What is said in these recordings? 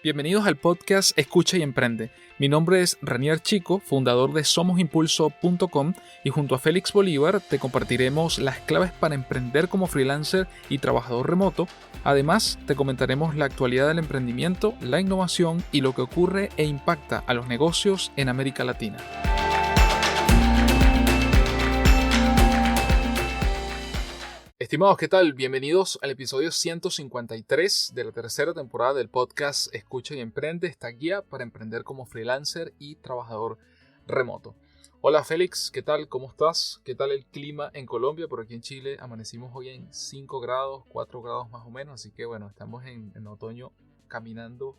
Bienvenidos al podcast Escucha y Emprende. Mi nombre es Ranier Chico, fundador de somosimpulso.com, y junto a Félix Bolívar te compartiremos las claves para emprender como freelancer y trabajador remoto. Además, te comentaremos la actualidad del emprendimiento, la innovación y lo que ocurre e impacta a los negocios en América Latina. Estimados, ¿qué tal? Bienvenidos al episodio 153 de la tercera temporada del podcast Escucha y Emprende, esta guía para emprender como freelancer y trabajador remoto. Hola Félix, ¿qué tal? ¿Cómo estás? ¿Qué tal el clima en Colombia? Por aquí en Chile amanecimos hoy en 5 grados, 4 grados más o menos, así que bueno, estamos en otoño caminando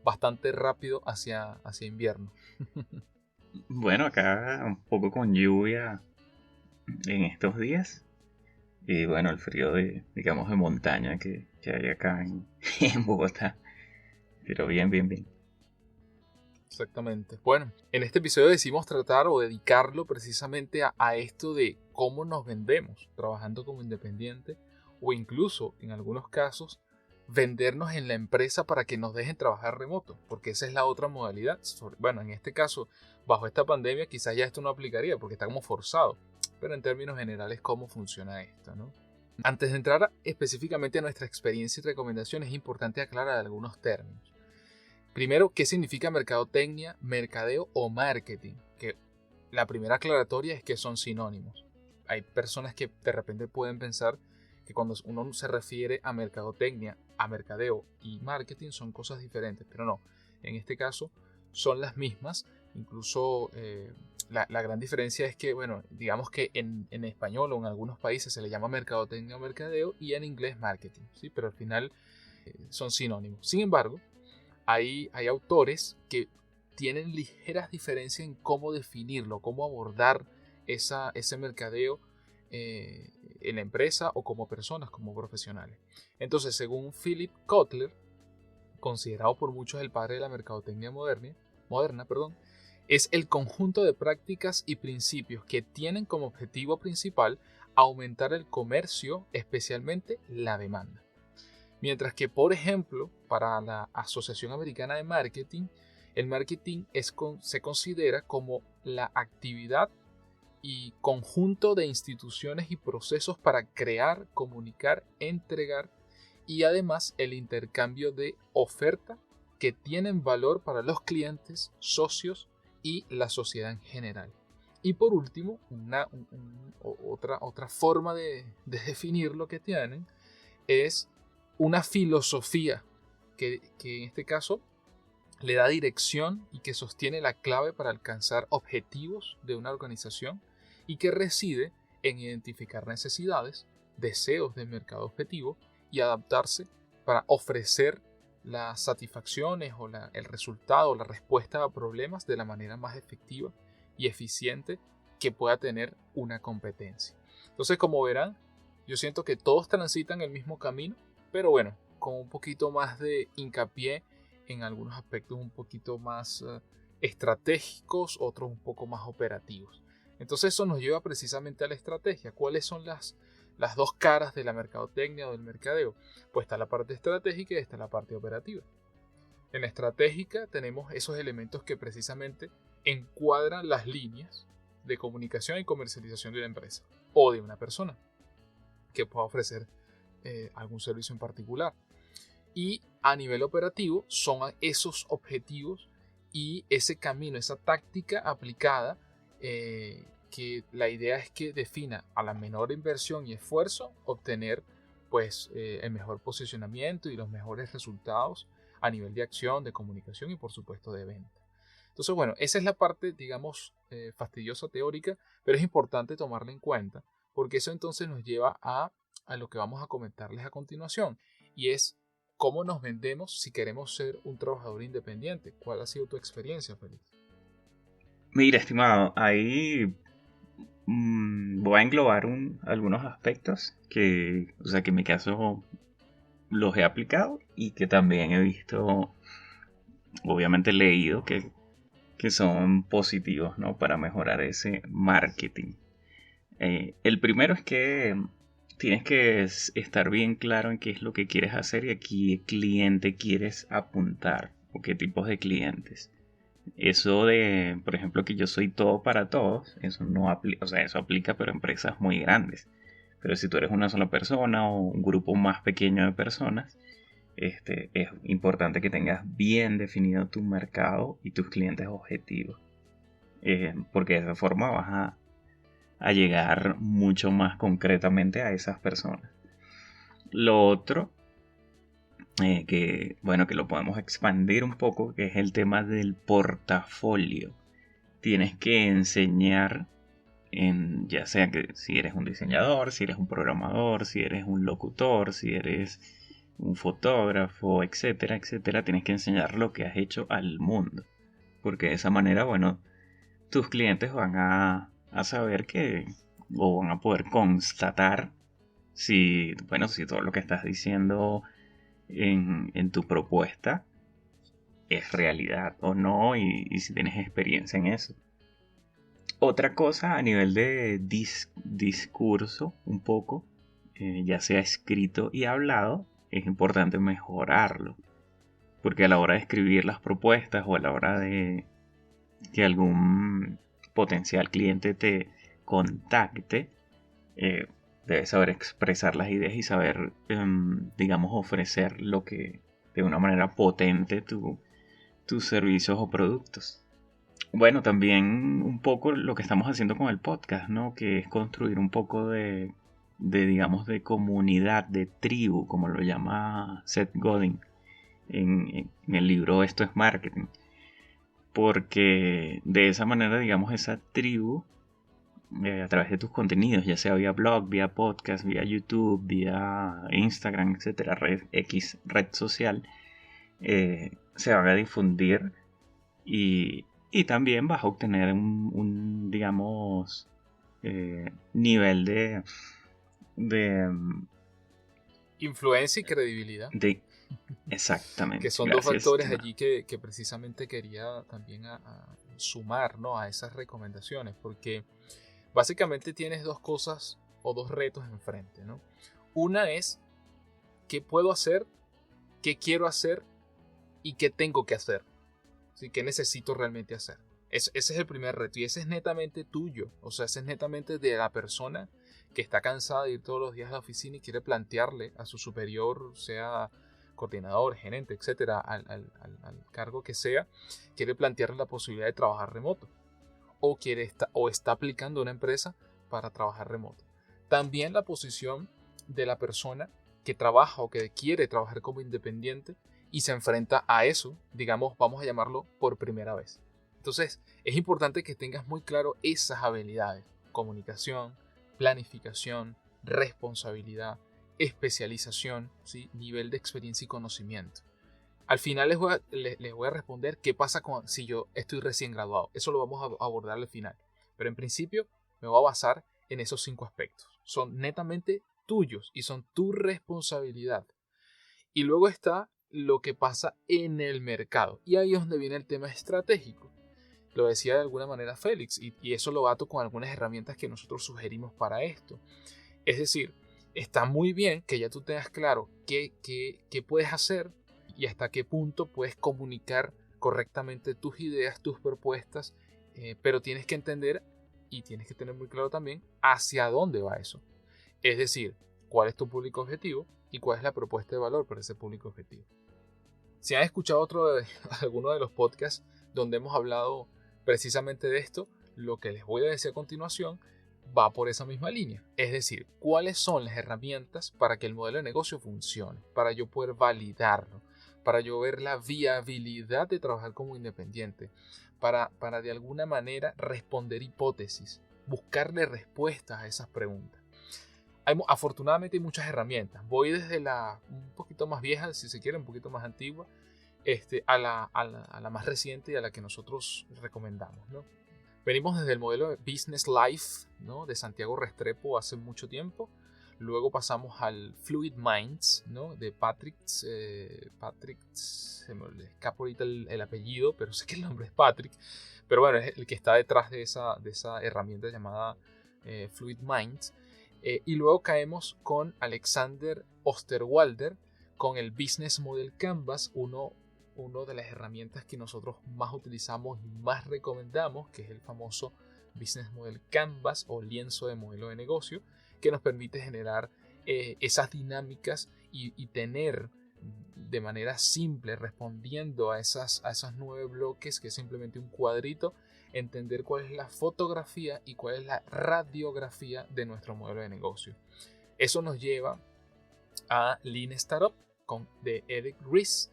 bastante rápido hacia invierno. Bueno, acá un poco con lluvia en estos días. Y bueno, el frío de montaña que hay acá en Bogotá. Pero bien. Exactamente. Bueno, en este episodio decidimos tratar o dedicarlo precisamente a esto de cómo nos vendemos trabajando como independiente o incluso, en algunos casos, vendernos en la empresa para que nos dejen trabajar remoto, porque esa es la otra modalidad. Bueno, en este caso, bajo esta pandemia, quizás ya esto no aplicaría porque está como forzado, pero en términos generales, ¿cómo funciona esto, no? Antes de entrar específicamente a nuestra experiencia y recomendaciones, es importante aclarar algunos términos. Primero, ¿qué significa mercadotecnia, mercadeo o marketing? Que la primera aclaratoria es que son sinónimos. Hay personas que de repente pueden pensar que cuando uno se refiere a mercadotecnia, a mercadeo y marketing son cosas diferentes, pero no. En este caso son las mismas. Incluso la gran diferencia es que, bueno, digamos que en español o en algunos países se le llama mercadotecnia o mercadeo y en inglés marketing, ¿sí? Pero al final son sinónimos. Sin embargo, hay autores que tienen ligeras diferencias en cómo definirlo, cómo abordar ese mercadeo en la empresa o como personas, como profesionales. Entonces, según Philip Kotler, considerado por muchos el padre de la mercadotecnia moderna, es el conjunto de prácticas y principios que tienen como objetivo principal aumentar el comercio, especialmente la demanda. Mientras que, por ejemplo, para la Asociación Americana de Marketing, el marketing se considera como la actividad y conjunto de instituciones y procesos para crear, comunicar, entregar y además el intercambio de oferta que tienen valor para los clientes, socios y la sociedad en general. Y por último, otra forma de definir lo que tienen es una filosofía que en este caso le da dirección y que sostiene la clave para alcanzar objetivos de una organización y que reside en identificar necesidades, deseos del mercado objetivo y adaptarse para ofrecer las satisfacciones o el resultado o la respuesta a problemas de la manera más efectiva y eficiente que pueda tener una competencia. Entonces, como verán, yo siento que todos transitan el mismo camino, pero bueno, con un poquito más de hincapié en algunos aspectos un poquito más estratégicos, otros un poco más operativos. Entonces eso nos lleva precisamente a la estrategia. ¿Cuáles son las dos caras de la mercadotecnia o del mercadeo? Pues está la parte estratégica y está la parte operativa. En la estratégica tenemos esos elementos que precisamente encuadran las líneas de comunicación y comercialización de una empresa o de una persona que pueda ofrecer algún servicio en particular. Y a nivel operativo son esos objetivos y ese camino, esa táctica aplicada que la idea es que defina a la menor inversión y esfuerzo obtener pues el mejor posicionamiento y los mejores resultados a nivel de acción, de comunicación y por supuesto de venta. Entonces bueno, esa es la parte digamos fastidiosa teórica, pero es importante tomarla en cuenta porque eso entonces nos lleva a lo que vamos a comentarles a continuación y es cómo nos vendemos si queremos ser un trabajador independiente. ¿Cuál ha sido tu experiencia, Félix? Mira, estimado, ahí voy a englobar algunos aspectos que en mi caso los he aplicado y que también he visto, obviamente leído, que son positivos, ¿no? Para mejorar ese marketing. El primero es que tienes que estar bien claro en qué es lo que quieres hacer y a qué cliente quieres apuntar o qué tipos de clientes. Eso de, por ejemplo, que yo soy todo para todos, eso no aplica, o sea, eso aplica pero a empresas muy grandes. Pero si tú eres una sola persona o un grupo más pequeño de personas, es importante que tengas bien definido tu mercado y tus clientes objetivos. Porque de esa forma vas a llegar mucho más concretamente a esas personas. Lo otro, que lo podemos expandir un poco, que es el tema del portafolio. Tienes que enseñar, ya sea que si eres un diseñador, si eres un programador, si eres un locutor, si eres un fotógrafo, etcétera, etcétera, tienes que enseñar lo que has hecho al mundo. Porque de esa manera, tus clientes van a saber o van a poder constatar si todo lo que estás diciendo en tu propuesta es realidad o no y si tienes experiencia en eso. Otra cosa a nivel de discurso, un poco, ya sea escrito y hablado, es importante mejorarlo. Porque a la hora de escribir las propuestas o a la hora de que algún potencial cliente te contacte, debes saber expresar las ideas y saber, ofrecer lo que de una manera potente tus servicios o productos. Bueno, también un poco lo que estamos haciendo con el podcast, ¿no? Que es construir un poco de comunidad, de tribu, como lo llama Seth Godin en el libro Esto es Marketing. Porque de esa manera, esa tribu, a través de tus contenidos, ya sea vía blog, vía podcast, vía YouTube, vía Instagram, etcétera, red social, se van a difundir y también vas a obtener un nivel de influencia y credibilidad. Exactamente. Que son dos factores allí que precisamente quería también sumar, ¿no?, a esas recomendaciones, porque básicamente tienes dos cosas o dos retos enfrente, ¿no? Una es qué puedo hacer, qué quiero hacer y qué tengo que hacer. ¿Sí? ¿Qué necesito realmente hacer? Ese es el primer reto y ese es netamente tuyo. O sea, ese es netamente de la persona que está cansada de ir todos los días a la oficina y quiere plantearle a su superior, sea coordinador, gerente, etcétera, al cargo que sea, quiere plantearle la posibilidad de trabajar remoto o está aplicando una empresa para trabajar remoto. También la posición de la persona que trabaja o que quiere trabajar como independiente y se enfrenta a eso, vamos a llamarlo por primera vez. Entonces, es importante que tengas muy claro esas habilidades: comunicación, planificación, responsabilidad, especialización, ¿sí?, nivel de experiencia y conocimiento. Al final les voy a responder qué pasa si yo estoy recién graduado. Eso lo vamos a abordar al final. Pero en principio me voy a basar en esos 5 aspectos. Son netamente tuyos y son tu responsabilidad. Y luego está lo que pasa en el mercado. Y ahí es donde viene el tema estratégico. Lo decía de alguna manera Félix, y eso lo ato con algunas herramientas que nosotros sugerimos para esto. Es decir, está muy bien que ya tú tengas claro qué puedes hacer y hasta qué punto puedes comunicar correctamente tus ideas, tus propuestas, pero tienes que entender y tienes que tener muy claro también hacia dónde va eso. Es decir, cuál es tu público objetivo y cuál es la propuesta de valor para ese público objetivo. Si han escuchado alguno de los podcasts donde hemos hablado precisamente de esto, lo que les voy a decir a continuación va por esa misma línea. Es decir, cuáles son las herramientas para que el modelo de negocio funcione, para yo poder validarlo, para yo ver la viabilidad de trabajar como independiente, para de alguna manera responder hipótesis, buscarle respuestas a esas preguntas. Afortunadamente hay muchas herramientas. Voy desde la un poquito más vieja, si se quiere, un poquito más antigua, a la más reciente y a la que nosotros recomendamos, ¿no? Venimos desde el modelo de Business Life, ¿no?, de Santiago Restrepo hace mucho tiempo. Luego pasamos al Fluid Minds, ¿no?, de Patrick, se me escapa ahorita el apellido, pero sé que el nombre es Patrick. Pero bueno, es el que está detrás de esa herramienta llamada Fluid Minds. Y luego caemos con Alexander Osterwalder, con el Business Model Canvas, uno de las herramientas que nosotros más utilizamos y más recomendamos, que es el famoso Business Model Canvas o lienzo de modelo de negocio, que nos permite generar esas dinámicas y tener de manera simple, respondiendo a esos 9 bloques, que es simplemente un cuadrito, entender cuál es la fotografía y cuál es la radiografía de nuestro modelo de negocio. Eso nos lleva a Lean Startup de Eric Ries,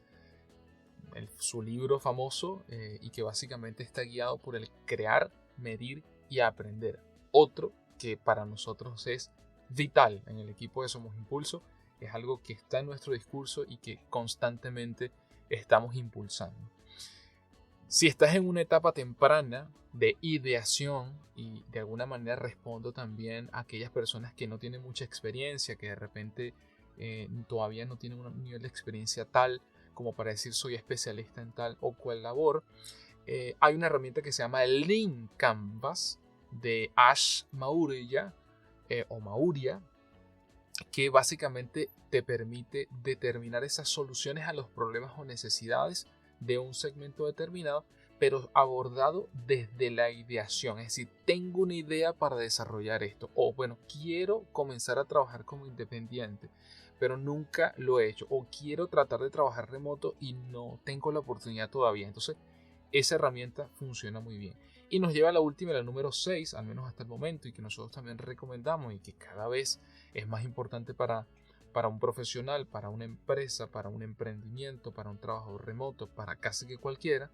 su libro famoso y que básicamente está guiado por el crear, medir y aprender. Otro que para nosotros es vital en el equipo de Somos Impulso, es algo que está en nuestro discurso y que constantemente estamos impulsando. Si estás en una etapa temprana de ideación, y de alguna manera respondo también a aquellas personas que no tienen mucha experiencia, que de repente todavía no tienen un nivel de experiencia tal como para decir soy especialista en tal o cual labor, hay una herramienta que se llama el Lean Canvas de Ash Maurya, que básicamente te permite determinar esas soluciones a los problemas o necesidades de un segmento determinado, pero abordado desde la ideación. Es decir, tengo una idea para desarrollar esto, o bueno, quiero comenzar a trabajar como independiente, pero nunca lo he hecho, o quiero tratar de trabajar remoto y no tengo la oportunidad todavía. Entonces, esa herramienta funciona muy bien. Y nos lleva a la última, la número 6, al menos hasta el momento, y que nosotros también recomendamos y que cada vez es más importante para un profesional, para una empresa, para un emprendimiento, para un trabajo remoto, para casi que cualquiera,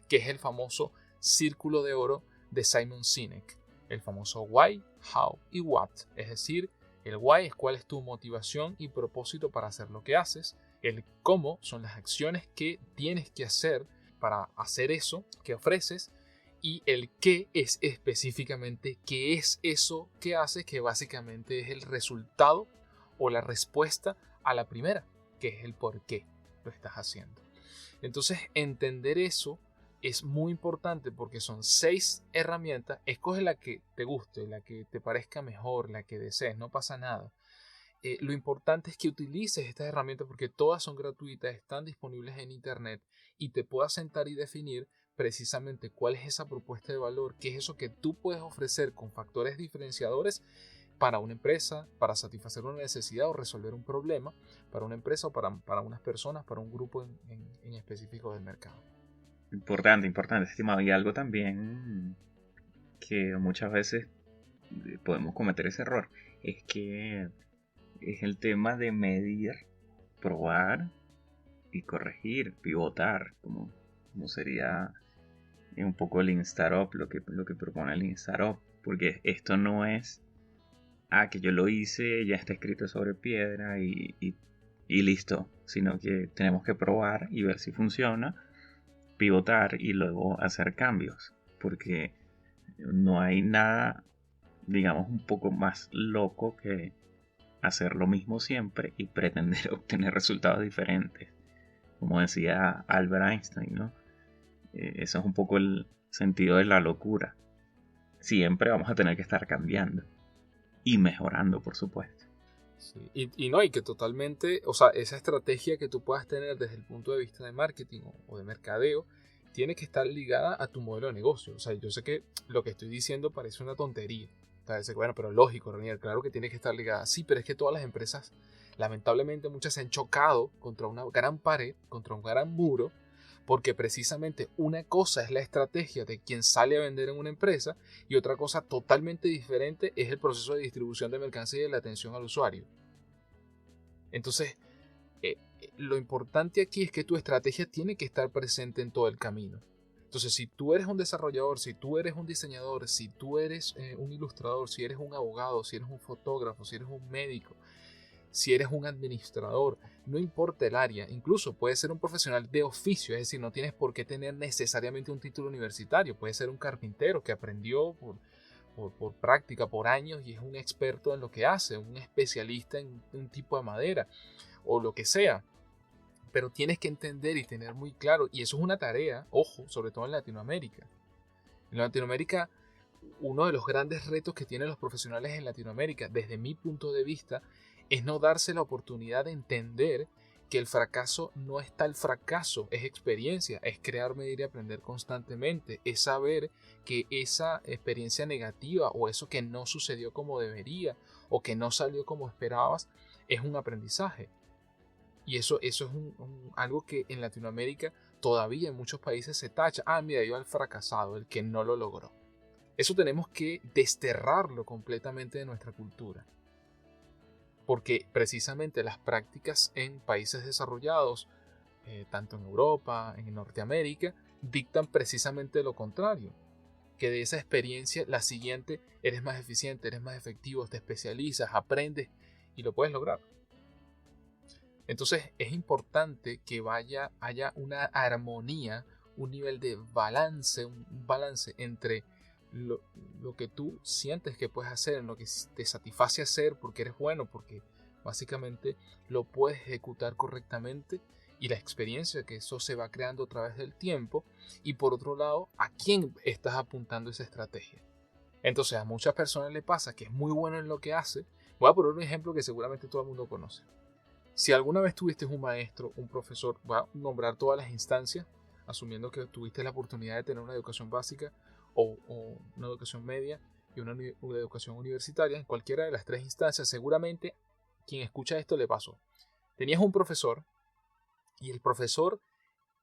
que es el famoso Círculo de Oro de Simon Sinek. El famoso Why, How y What. Es decir, el Why es cuál es tu motivación y propósito para hacer lo que haces. El cómo son las acciones que tienes que hacer para hacer eso que ofreces. Y el qué es específicamente qué es eso que haces, que básicamente es el resultado o la respuesta a la primera, que es el por qué lo estás haciendo. Entonces, entender eso es muy importante porque son 6 herramientas. Escoge la que te guste, la que te parezca mejor, la que desees, no pasa nada. Lo importante es que utilices estas herramientas porque todas son gratuitas, están disponibles en internet y te puedas sentar y definir precisamente cuál es esa propuesta de valor, qué es eso que tú puedes ofrecer con factores diferenciadores para una empresa, para satisfacer una necesidad o resolver un problema para una empresa o para unas personas, para un grupo en específico del mercado. Importante, estimado. Y algo también que muchas veces podemos cometer ese error es que es el tema de medir, probar y corregir, pivotar, como sería un poco el Lean Startup, lo que propone el Lean Startup, porque esto no es que yo lo hice, ya está escrito sobre piedra y listo, sino que tenemos que probar y ver si funciona, pivotar y luego hacer cambios, porque no hay nada, digamos, un poco más loco que hacer lo mismo siempre y pretender obtener resultados diferentes. Como decía Albert Einstein, ¿no? Eso es un poco el sentido de la locura. Siempre vamos a tener que estar cambiando y mejorando, por supuesto. Sí. Y que totalmente, o sea, esa estrategia que tú puedas tener desde el punto de vista de marketing o de mercadeo, tiene que estar ligada a tu modelo de negocio. O sea, yo sé que lo que estoy diciendo parece una tontería. Parece, bueno, pero lógico, Ranier, claro que tiene que estar ligada. Sí, pero es que todas las empresas, lamentablemente muchas se han chocado contra una gran pared, contra un gran muro, porque precisamente una cosa es la estrategia de quien sale a vender en una empresa y otra cosa totalmente diferente es el proceso de distribución de mercancía y de la atención al usuario. Entonces, lo importante aquí es que tu estrategia tiene que estar presente en todo el camino. Entonces, si tú eres un desarrollador, si tú eres un diseñador, si tú eres un ilustrador, si eres un abogado, si eres un fotógrafo, si eres un médico, si eres un administrador, no importa el área, incluso puedes ser un profesional de oficio, es decir, no tienes por qué tener necesariamente un título universitario, puedes ser un carpintero que aprendió por práctica, por años y es un experto en lo que hace, un especialista en un tipo de madera o lo que sea. Pero tienes que entender y tener muy claro, y eso es una tarea, ojo, sobre todo en Latinoamérica. En Latinoamérica uno de los grandes retos que tienen los profesionales en Latinoamérica, desde mi punto de vista, es no darse la oportunidad de entender que el fracaso no es tal fracaso, es experiencia, es crear, medir y aprender constantemente, es saber que esa experiencia negativa o eso que no sucedió como debería o que no salió como esperabas es un aprendizaje. Y eso es algo que en Latinoamérica todavía en muchos países se tacha. Ah, mira, yo al fracasado, el que no lo logró. Eso tenemos que desterrarlo completamente de nuestra cultura. Porque precisamente las prácticas en países desarrollados, tanto en Europa, en Norteamérica, dictan precisamente lo contrario. Que de esa experiencia, la siguiente, eres más eficiente, eres más efectivo, te especializas, aprendes y lo puedes lograr. Entonces es importante que haya una armonía, un nivel de balance, un balance entre lo que tú sientes que puedes hacer, en lo que te satisface hacer porque eres bueno, porque básicamente lo puedes ejecutar correctamente y la experiencia que eso se va creando a través del tiempo, y por otro lado, a quién estás apuntando esa estrategia. Entonces a muchas personas le pasa que es muy bueno en lo que hace. Voy a poner un ejemplo que seguramente todo el mundo conoce. Si alguna vez tuviste un maestro, un profesor, voy a nombrar todas las instancias, asumiendo que tuviste la oportunidad de tener una educación básica o una educación media y una educación universitaria, en cualquiera de las tres instancias, seguramente quien escucha esto le pasó. Tenías un profesor y el profesor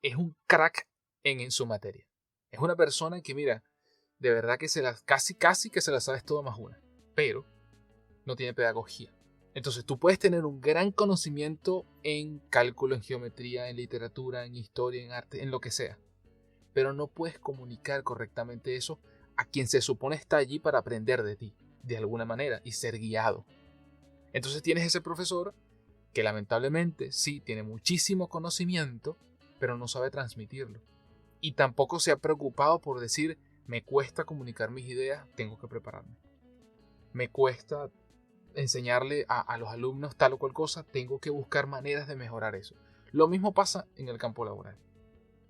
es un crack en su materia. Es una persona que, mira, de verdad que casi que se la sabes todo más una, pero no tiene pedagogía. Entonces tú puedes tener un gran conocimiento en cálculo, en geometría, en literatura, en historia, en arte, en lo que sea, pero no puedes comunicar correctamente eso a quien se supone está allí para aprender de ti, de alguna manera, y ser guiado. Entonces tienes ese profesor que lamentablemente sí tiene muchísimo conocimiento, pero no sabe transmitirlo. Y tampoco se ha preocupado por decir, me cuesta comunicar mis ideas, tengo que prepararme. Me cuesta enseñarle a los alumnos tal o cual cosa, tengo que buscar maneras de mejorar eso. Lo mismo pasa en el campo laboral.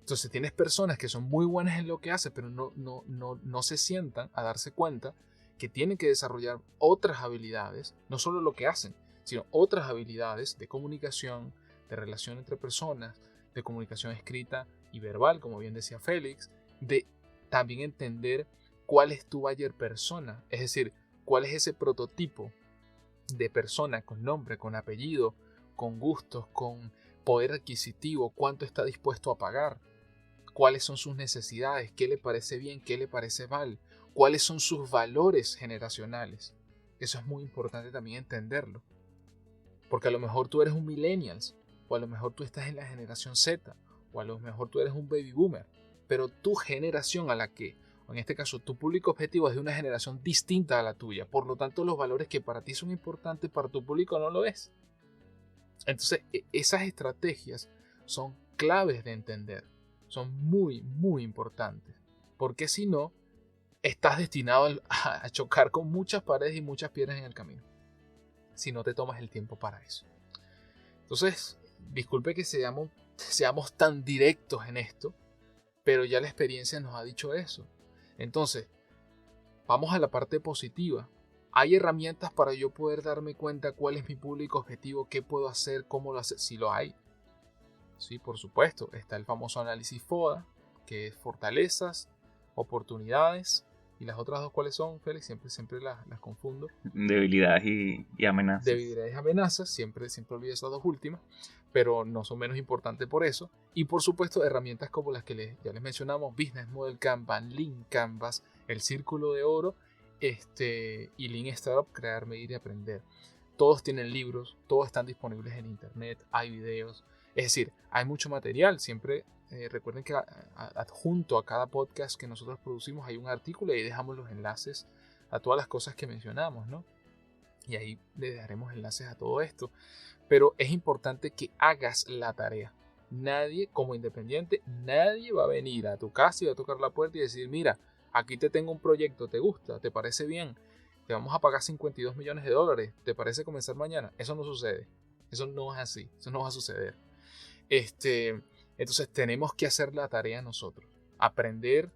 Entonces tienes personas que son muy buenas en lo que hacen, pero no se sientan a darse cuenta que tienen que desarrollar otras habilidades, no solo lo que hacen, sino otras habilidades de comunicación, de relación entre personas, de comunicación escrita y verbal, como bien decía Félix, de también entender cuál es tu buyer persona, es decir, cuál es ese prototipo de persona con nombre, con apellido, con gustos, con poder adquisitivo, cuánto está dispuesto a pagar, cuáles son sus necesidades, qué le parece bien, qué le parece mal, cuáles son sus valores generacionales. Eso es muy importante también entenderlo. Porque a lo mejor tú eres un millennials, o a lo mejor tú estás en la generación Z, o a lo mejor tú eres un baby boomer, pero tu generación o en este caso tu público objetivo es de una generación distinta a la tuya, por lo tanto los valores que para ti son importantes para tu público no lo es. Entonces esas estrategias son claves de entender, son muy muy importantes, porque si no estás destinado a chocar con muchas paredes y muchas piedras en el camino, si no te tomas el tiempo para eso. Entonces, disculpe que seamos tan directos en esto, pero ya la experiencia nos ha dicho eso. Entonces, vamos a la parte positiva. ¿Hay herramientas para yo poder darme cuenta cuál es mi público objetivo, qué puedo hacer, cómo lo hacer? Sí lo hay. Sí, por supuesto. Está el famoso análisis FODA, que es fortalezas, oportunidades. ¿Y las otras dos cuáles son, Félix? Siempre las confundo. Debilidades y amenazas. Debilidades y amenazas, siempre olvido esas dos últimas, pero no son menos importantes por eso. Y por supuesto, herramientas como las que ya les mencionamos, Business Model Canvas, Lean Canvas, el Círculo de Oro, y Lean Startup, Crear, Medir y Aprender. Todos tienen libros, todos están disponibles en internet, hay videos, es decir, hay mucho material. Siempre recuerden que adjunto a cada podcast que nosotros producimos hay un artículo y ahí dejamos los enlaces a todas las cosas que mencionamos, ¿no? Y ahí le daremos enlaces a todo esto. Pero es importante que hagas la tarea. Nadie, como independiente, nadie va a venir a tu casa y va a tocar la puerta y decir, mira, aquí te tengo un proyecto, ¿te gusta? ¿Te parece bien? Te vamos a pagar $52 millones, ¿te parece comenzar mañana? Eso no sucede. Eso no es así. Eso no va a suceder. Entonces tenemos que hacer la tarea nosotros. Aprender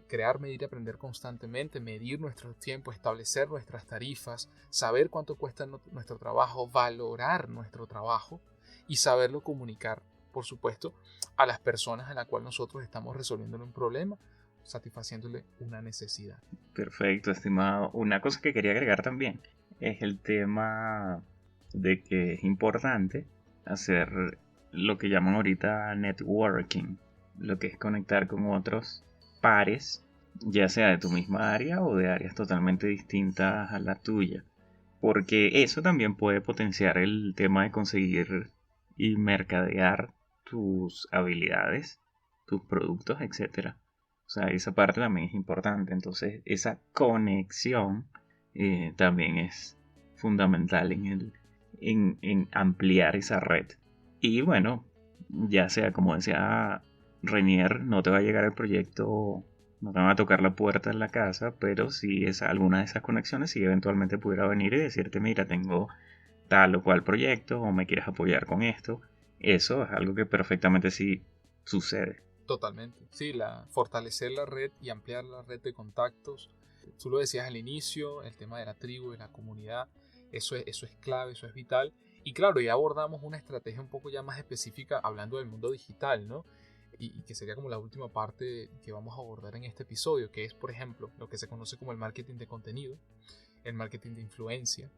crear, medir y aprender constantemente, medir nuestro tiempo, establecer nuestras tarifas, saber cuánto cuesta nuestro trabajo, valorar nuestro trabajo y saberlo comunicar, por supuesto, a las personas a las cuales nosotros estamos resolviendo un problema, satisfaciéndole una necesidad. Perfecto, estimado. Una cosa que quería agregar también es el tema de que es importante hacer lo que llaman ahorita networking, lo que es conectar con otros pares, ya sea de tu misma área o de áreas totalmente distintas a la tuya, porque eso también puede potenciar el tema de conseguir y mercadear tus habilidades, tus productos, etcétera. O sea, esa parte también es importante. Entonces, esa conexión también es fundamental en ampliar esa red. Y bueno, ya sea como decía Renier, no te va a llegar el proyecto, no te van a tocar la puerta en la casa, pero si es alguna de esas conexiones, si eventualmente pudiera venir y decirte, mira, tengo tal o cual proyecto o me quieres apoyar con esto, eso es algo que perfectamente sí sucede. Totalmente. Sí, fortalecer la red y ampliar la red de contactos. Tú lo decías al inicio, el tema de la tribu, de la comunidad, eso es clave, eso es vital. Y claro, ya abordamos una estrategia un poco ya más específica hablando del mundo digital, ¿no? Y que sería como la última parte que vamos a abordar en este episodio, que es, por ejemplo, lo que se conoce como el marketing de contenido, el marketing de influencia,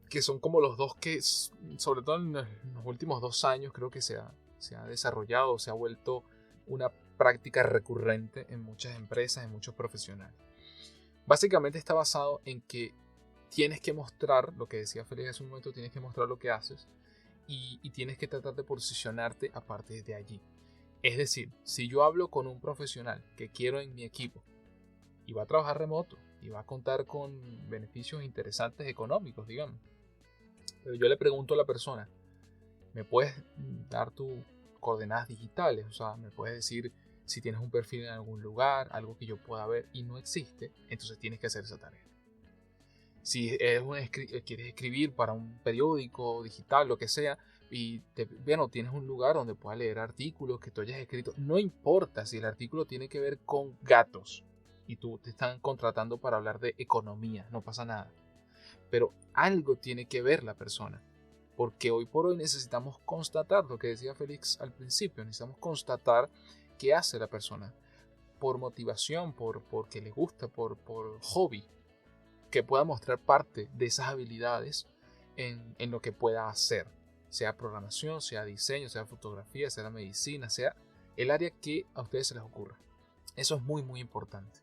que son como los dos que, sobre todo en los últimos 2 años, creo que se ha desarrollado, se ha vuelto una práctica recurrente en muchas empresas, en muchos profesionales. Básicamente está basado en que tienes que mostrar, lo que decía Félix hace un momento, tienes que mostrar lo que haces y tienes que tratar de posicionarte a partir de allí. Es decir, si yo hablo con un profesional que quiero en mi equipo y va a trabajar remoto y va a contar con beneficios interesantes económicos, digamos, pero yo le pregunto a la persona, ¿me puedes dar tus coordenadas digitales? O sea, ¿me puedes decir si tienes un perfil en algún lugar, algo que yo pueda ver y no existe? Entonces tienes que hacer esa tarea. Si quieres escribir para un periódico digital, lo que sea, y tienes un lugar donde puedas leer artículos que tú hayas escrito, no importa si el artículo tiene que ver con gatos y tú te están contratando para hablar de economía, no pasa nada. Pero algo tiene que ver la persona. Porque hoy por hoy necesitamos constatar lo que decía Félix al principio, necesitamos constatar qué hace la persona por motivación, porque le gusta, por hobby, que pueda mostrar parte de esas habilidades en lo que pueda hacer, sea programación, sea diseño, sea fotografía, sea la medicina, sea el área que a ustedes se les ocurra. Eso es muy muy importante.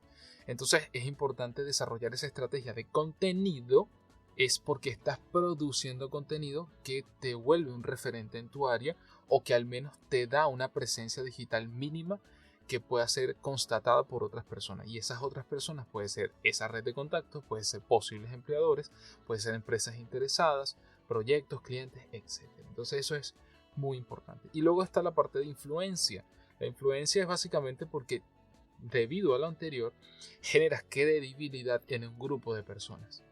Entonces es importante desarrollar esa estrategia de contenido. Es porque estás produciendo contenido que te vuelve un referente en tu área o que al menos te da una presencia digital mínima que pueda ser constatada por otras personas. Y esas otras personas puede ser esa red de contactos, puede ser posibles empleadores, puede ser empresas interesadas, proyectos, clientes, etc. Entonces eso es muy importante. Y luego está la parte de influencia. La influencia es básicamente porque debido a lo anterior generas credibilidad en un grupo de personas.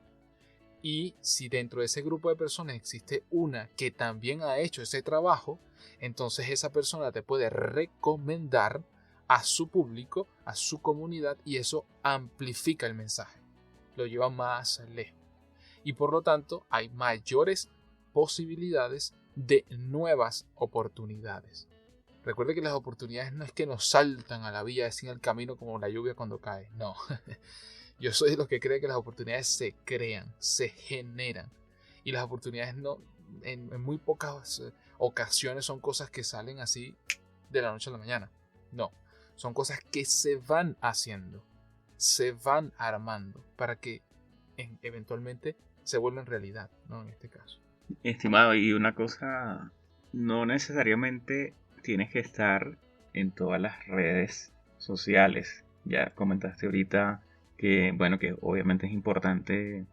Y si dentro de ese grupo de personas existe una que también ha hecho ese trabajo, entonces esa persona te puede recomendar a su público, a su comunidad, y eso amplifica el mensaje, lo lleva más lejos. Y por lo tanto hay mayores posibilidades de nuevas oportunidades. Recuerde que las oportunidades no es que nos saltan a la vía, es en el camino como la lluvia cuando cae, no. Yo soy de los que cree que las oportunidades se crean, se generan. Y las oportunidades no, en muy pocas ocasiones son cosas que salen así de la noche a la mañana. No, son cosas que se van haciendo, se van armando para que eventualmente se vuelvan realidad, ¿no? En este caso. Estimado, y una cosa, no necesariamente tienes que estar en todas las redes sociales. Ya comentaste ahorita que, bueno, que obviamente es importante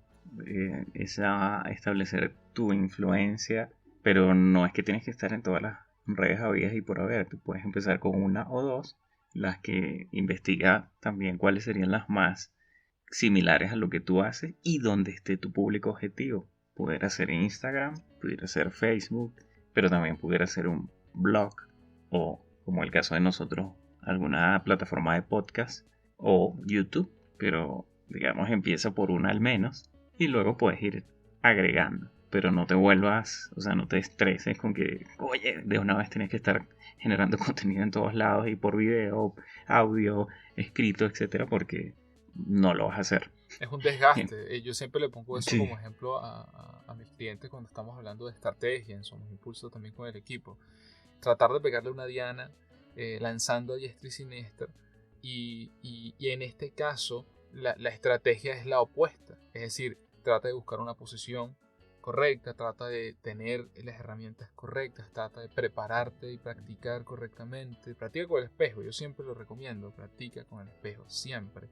establecer tu influencia, pero no es que tienes que estar en todas las redes habidas y por haber. Tú puedes empezar con una o dos, las que investiga también cuáles serían las más similares a lo que tú haces y donde esté tu público objetivo. Pudiera ser Instagram, pudiera ser Facebook, pero también pudiera ser un blog o, como el caso de nosotros, alguna plataforma de podcast o YouTube, pero digamos empieza por una al menos y luego puedes ir agregando, pero no te vuelvas, o sea, no te estreses con que, oye, de una vez tienes que estar generando contenido en todos lados y por video, audio, escrito, etcétera, porque no lo vas a hacer. Es un desgaste. Yo siempre le pongo eso Sí. como ejemplo a mis clientes cuando estamos hablando de estrategia en Somos Impulso también con el equipo. Tratar de pegarle una diana lanzando a diestra y siniestra y en este caso la estrategia es la opuesta. Es decir, trata de buscar una posición correcta, trata de tener las herramientas correctas, trata de prepararte y practicar correctamente. Practica con el espejo, yo siempre lo recomiendo, practica con el espejo, siempre.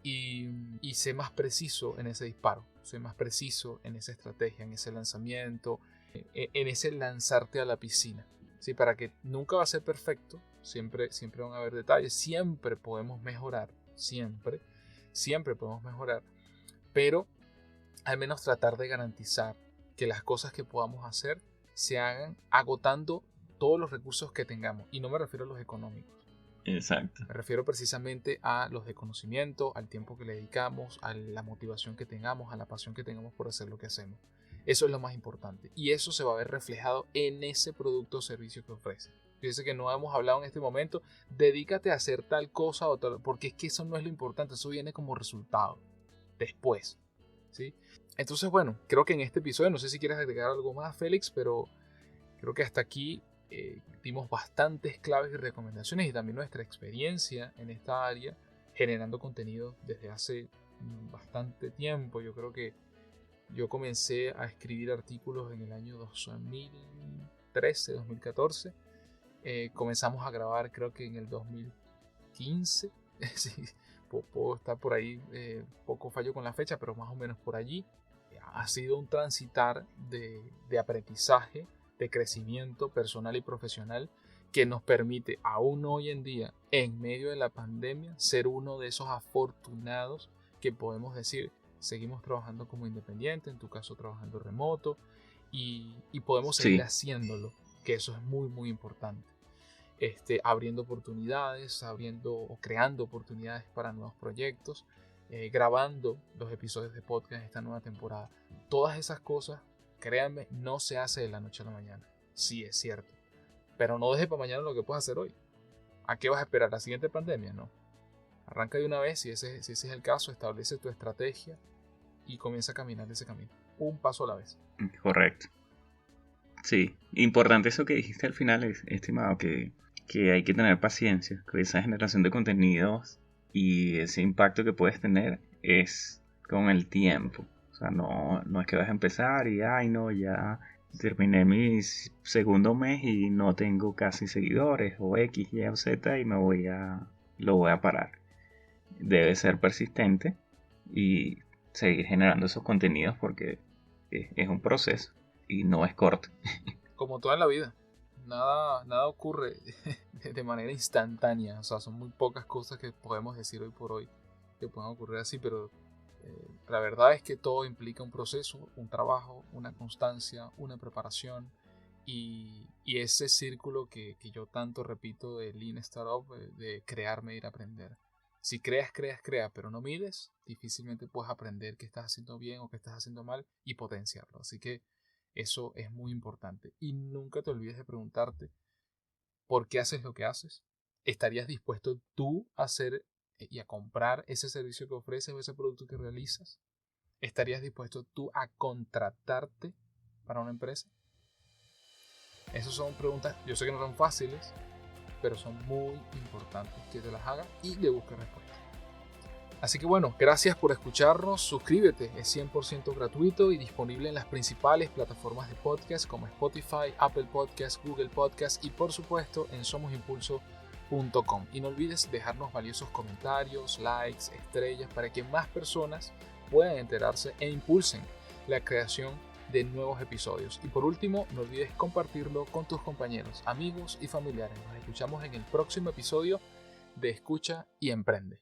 Y sé más preciso en ese disparo, sé más preciso en esa estrategia, en ese lanzamiento, en ese lanzarte a la piscina. ¿Sí? Para que nunca va a ser perfecto, siempre van a haber detalles, siempre podemos mejorar, siempre podemos mejorar, pero al menos tratar de garantizar que las cosas que podamos hacer se hagan agotando todos los recursos que tengamos, y no me refiero a los económicos. Exacto. Me refiero precisamente a los de conocimiento, al tiempo que le dedicamos, a la motivación que tengamos, a la pasión que tengamos por hacer lo que hacemos. Eso es lo más importante. Y eso se va a ver reflejado en ese producto o servicio que ofrece. Fíjense que no hemos hablado en este momento, dedícate a hacer tal cosa o tal, porque es que eso no es lo importante, eso viene como resultado después. ¿Sí? Entonces, bueno, creo que en este episodio, no sé si quieres agregar algo más, Félix, pero creo que hasta aquí dimos bastantes claves y recomendaciones y también nuestra experiencia en esta área generando contenido desde hace bastante tiempo. Yo creo que yo comencé a escribir artículos en el año 2013, 2014. Comenzamos a grabar creo que en el 2015. Sí, puedo estar por ahí, poco fallo con la fecha, pero más o menos por allí. Ha sido un transitar de aprendizaje, de crecimiento personal y profesional que nos permite aún hoy en día, en medio de la pandemia, ser uno de esos afortunados que podemos decir, seguimos trabajando como independiente, en tu caso trabajando remoto, y podemos seguir haciéndolo, que eso es muy muy importante. Abriendo oportunidades, abriendo o creando oportunidades para nuevos proyectos, grabando los episodios de podcast de esta nueva temporada. Todas esas cosas, créanme, no se hace de la noche a la mañana. Sí, es cierto. Pero no dejes para mañana lo que puedes hacer hoy. ¿A qué vas a esperar? ¿La siguiente pandemia? No. Arranca de una vez, si ese es el caso, establece tu estrategia y comienza a caminar ese camino. Un paso a la vez. Correcto. Sí, importante eso que dijiste al final, estimado, que hay que tener paciencia con esa generación de contenidos y ese impacto que puedes tener es con el tiempo. O sea, no es que vas a empezar y, ay no, ya terminé mi segundo mes y no tengo casi seguidores o X, Y o Z y lo voy a parar. Debe ser persistente y seguir generando esos contenidos porque es un proceso y no es corto. Como toda la vida, nada ocurre de manera instantánea. O sea, son muy pocas cosas que podemos decir hoy por hoy que puedan ocurrir así, pero la verdad es que todo implica un proceso, un trabajo, una constancia, una preparación y ese círculo que yo tanto repito de Lean Startup, de crear, medir, aprender. Si creas, pero no mides, difícilmente puedes aprender qué estás haciendo bien o qué estás haciendo mal y potenciarlo. Así que eso es muy importante. Y nunca te olvides de preguntarte por qué haces lo que haces. ¿Estarías dispuesto tú a hacer y a comprar ese servicio que ofreces o ese producto que realizas? ¿Estarías dispuesto tú a contratarte para una empresa? Esas son preguntas, yo sé que no son fáciles, pero son muy importantes que te las hagas y le busques respuesta. Así que bueno, gracias por escucharnos, suscríbete, es 100% gratuito y disponible en las principales plataformas de podcast como Spotify, Apple Podcasts, Google Podcasts y por supuesto en somosimpulso.com. Y no olvides dejarnos valiosos comentarios, likes, estrellas para que más personas puedan enterarse e impulsen la creación de nuevos episodios. Y por último, no olvides compartirlo con tus compañeros, amigos y familiares. Nos escuchamos en el próximo episodio de Escucha y Emprende.